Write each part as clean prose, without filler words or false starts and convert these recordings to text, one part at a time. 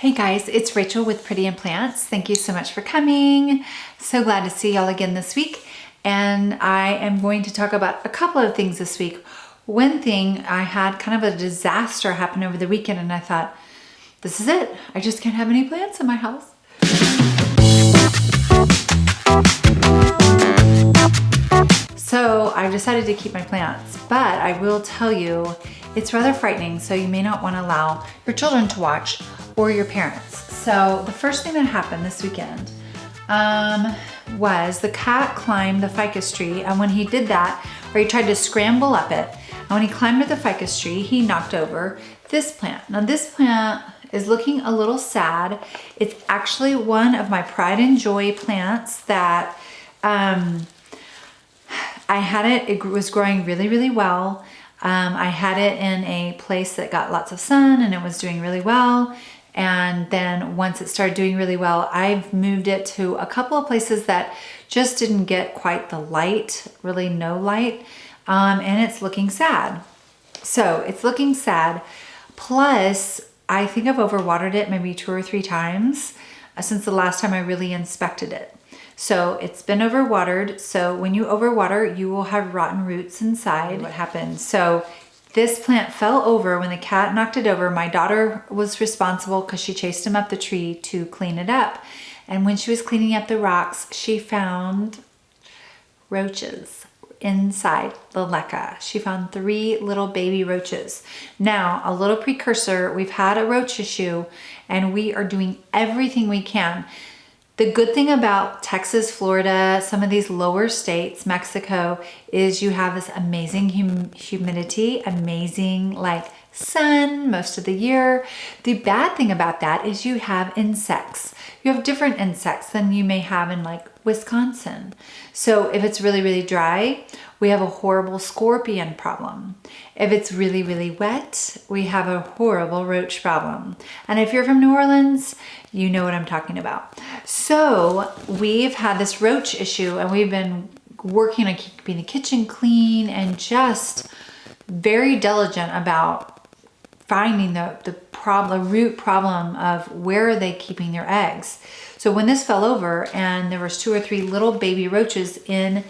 Hey guys, it's Rachel with Pretty and Plants. Thank you so much for coming. So glad to see y'all again this week. And I am going to talk about a couple of things this week. One thing, I had kind of a disaster happen over the weekend and I thought, this is it. I just can't have any plants in my house. So I decided to keep my plants, but I will tell you, it's rather frightening, so you may not want to allow your children to watch or your parents. So the first thing that happened this weekend was the cat climbed the ficus tree, and when he did that, or he tried to scramble up it, and when he climbed up the ficus tree, he knocked over this plant. Now this plant is looking a little sad. It's actually one of my pride and joy plants that I had it was growing really, really well. I had it in a place that got lots of sun and it was doing really well. And then once it started doing really well, I've moved it to a couple of places that just didn't get quite the light, really no light. And it's looking sad. So it's looking sad. Plus, I think I've overwatered it maybe 2 or 3 times since the last time I really inspected it. So it's been overwatered. So when you overwater, you will have rotten roots inside. What happened? So this plant fell over when the cat knocked it over. My daughter was responsible because she chased him up the tree to clean it up. And when she was cleaning up the rocks, she found roaches inside the LECA. She found 3 little baby roaches. Now, a little precursor, we've had a roach issue and we are doing everything we can. The good thing about Texas, Florida, some of these lower states, Mexico, is you have this amazing humidity, amazing like sun most of the year. The bad thing about that is you have insects. You have different insects than you may have in like Wisconsin. So if it's really, really dry, we have a horrible scorpion problem. If it's really, really wet, we have a horrible roach problem. And if you're from New Orleans, you know what I'm talking about. So we've had this roach issue and we've been working on keeping the kitchen clean and just very diligent about finding the root problem of where are they keeping their eggs. So when this fell over and there was 2 or 3 little baby roaches in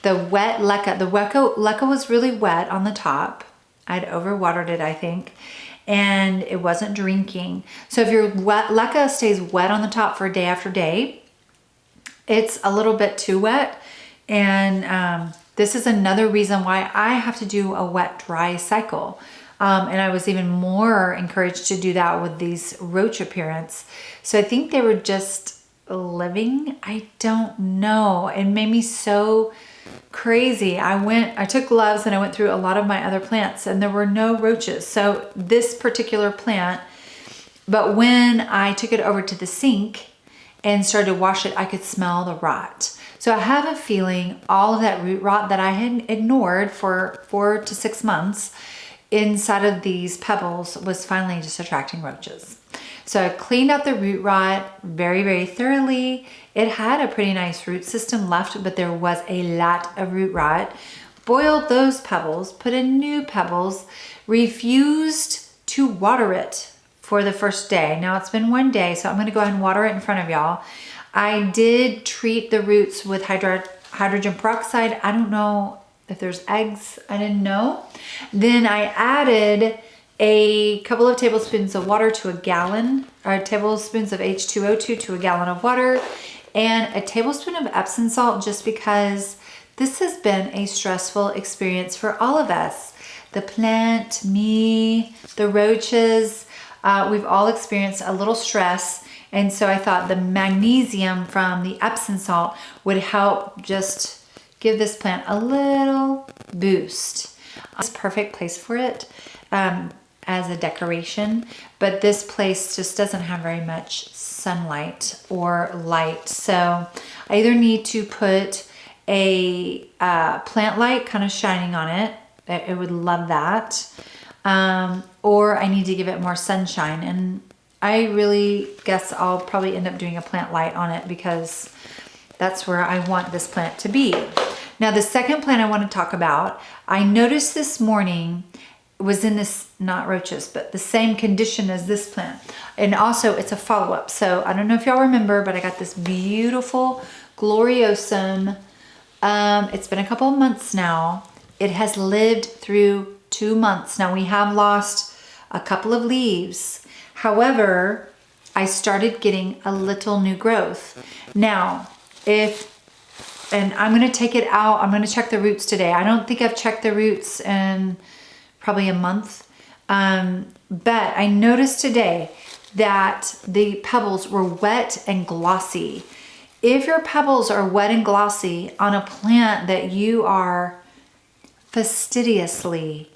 the wet LECA, the LECA was really wet on the top. I'd overwatered it, I think, and it wasn't drinking. So if your LECA stays wet on the top for day after day, it's a little bit too wet. And this is another reason why I have to do a wet dry cycle. And I was even more encouraged to do that with these roach appearance. So I think they were just living. I don't know. It made me so crazy. I took gloves and I went through a lot of my other plants and there were no roaches. So this particular plant, but when I took it over to the sink and started to wash it, I could smell the rot. So I have a feeling all of that root rot that I had ignored for 4 to 6 months inside of these pebbles was finally just attracting roaches. So I cleaned out the root rot very, very thoroughly. It had a pretty nice root system left, but there was a lot of root rot. Boiled those pebbles, put in new pebbles, refused to water it for the first day. Now it's been 1 day, so I'm gonna go ahead and water it in front of y'all. I did treat the roots with hydrogen peroxide. I don't know if there's eggs, I didn't know. Then I added a couple of tablespoons of water to a gallon, or tablespoons of H2O2 to a gallon of water, and a tablespoon of Epsom salt just because this has been a stressful experience for all of us. The plant, me, the roaches, we've all experienced a little stress. And so I thought the magnesium from the Epsom salt would help just give this plant a little boost. It's a perfect place for it as a decoration, but this place just doesn't have very much sunlight or light. So I either need to put a plant light kind of shining on it. I would love that. Or I need to give it more sunshine. And I really guess I'll probably end up doing a plant light on it because that's where I want this plant to be. Now the second plant I want to talk about, I noticed this morning was in this, not roaches, but the same condition as this plant. And also it's a follow-up. So I don't know if y'all remember, but I got this beautiful Gloriosum. It's been a couple of months now. It has lived through 2 months. Now we have lost a couple of leaves. However, I started getting a little new growth. Now, and I'm gonna take it out, I'm gonna check the roots today. I don't think I've checked the roots in probably a month. But I noticed today that the pebbles were wet and glossy. If your pebbles are wet and glossy on a plant that you are fastidiously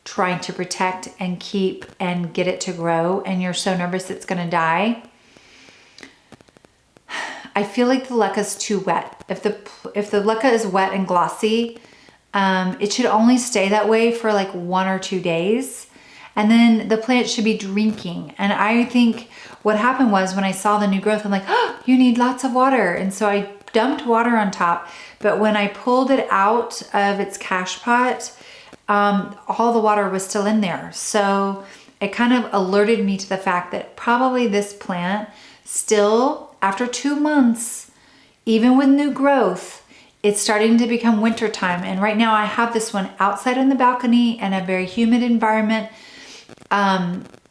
trying to protect and keep and get it to grow, and you're so nervous it's gonna die, I feel like the leca's too wet. If the leca is wet and glossy, it should only stay that way for like 1 or 2 days. And then the plant should be drinking. And I think what happened was when I saw the new growth, I'm like, oh, you need lots of water. And so I dumped water on top. But when I pulled it out of its cache pot, all the water was still in there. So it kind of alerted me to the fact that probably this plant still, after 2 months, even with new growth, it's starting to become winter time. And right now I have this one outside on the balcony in a very humid environment,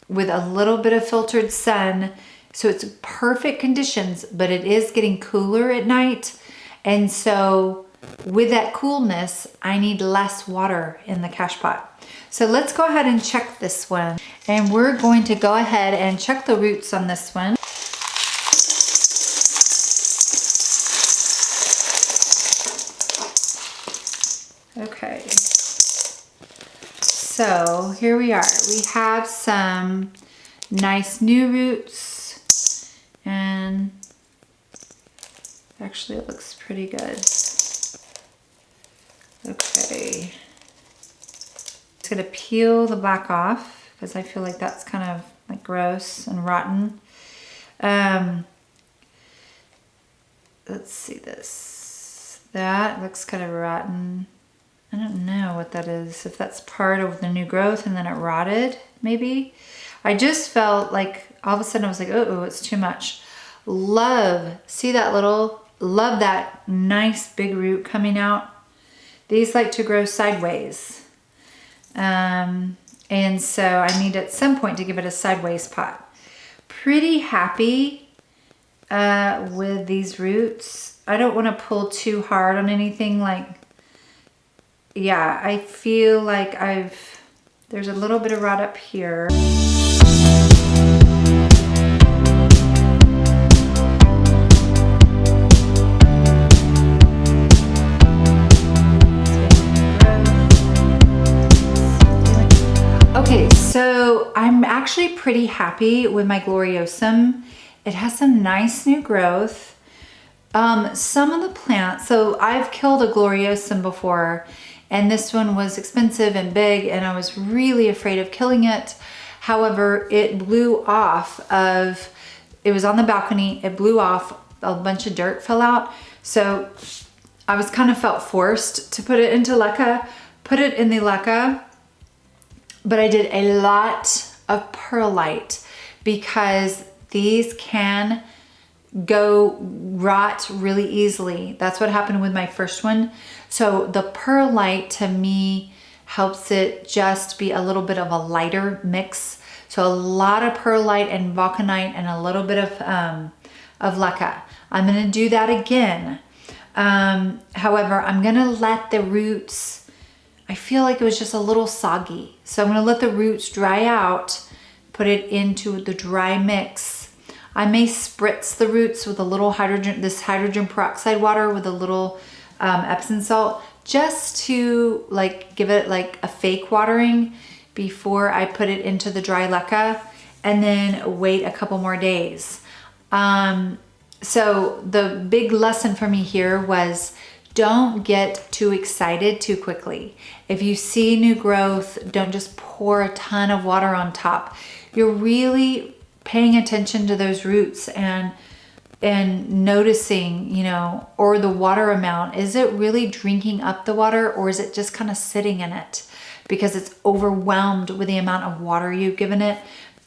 with a little bit of filtered sun. So it's perfect conditions, but it is getting cooler at night. And so with that coolness, I need less water in the cache pot. So let's go ahead and check this one. And we're going to go ahead and check the roots on this one. Okay, so here we are. We have some nice new roots, and actually it looks pretty good. Okay, just gonna peel the back off because I feel like that's kind of like gross and rotten. Let's see this. That looks kind of rotten. I don't know what that is, if that's part of the new growth and then it rotted, maybe. I just felt like all of a sudden I was like, oh, it's too much. See that love that nice big root coming out. These like to grow sideways. And so I need at some point to give it a sideways pot. Pretty happy with these roots. I don't want to pull too hard on anything, like, yeah, I feel like there's a little bit of rot up here. Okay, so I'm actually pretty happy with my Gloriosum. It has some nice new growth. Some of the plants, so I've killed a Gloriosum before, and this one was expensive and big, and I was really afraid of killing it. However, it blew off it was on the balcony, it blew off, a bunch of dirt fell out. So I was kind of felt forced to put it into LECA, put it in the LECA, but I did a lot of perlite because these can go rot really easily. That's what happened with my first one. So the perlite to me helps it just be a little bit of a lighter mix. So a lot of perlite and vulcanite and a little bit of LECA. I'm gonna do that again. However, I'm gonna let the roots, I feel like it was just a little soggy. So I'm gonna let the roots dry out, put it into the dry mix. I may spritz the roots with a little hydrogen peroxide water with a little Epsom salt, just to like give it like a fake watering before I put it into the dry LECA, and then wait a couple more days. So the big lesson for me here was don't get too excited too quickly. If you see new growth, don't just pour a ton of water on top. You're really paying attention to those roots and noticing, you know, or the water amount. Is it really drinking up the water, or is it just kind of sitting in it? because it's overwhelmed with the amount of water you've given it.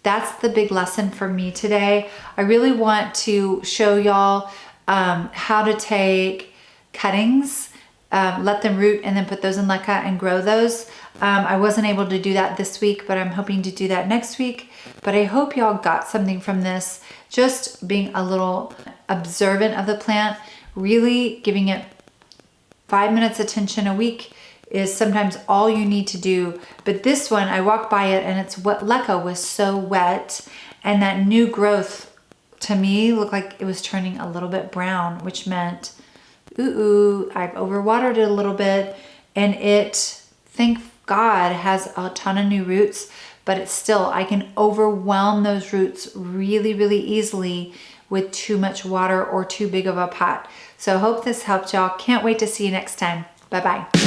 That's the big lesson for me today. I really want to show y'all how to take cuttings, let them root, and then put those in LECA and grow those. I wasn't able to do that this week, but I'm hoping to do that next week. But I hope y'all got something from this. Just being a little observant of the plant, really giving it 5 minutes attention a week is sometimes all you need to do. But this one, I walked by it and it's what LECA was so wet, and that new growth to me looked like it was turning a little bit brown, which meant, I've overwatered it a little bit, and it, thank God, has a ton of new roots, but it's still, I can overwhelm those roots really, really easily with too much water or too big of a pot. So I hope this helped y'all. Can't wait to see you next time. Bye-bye.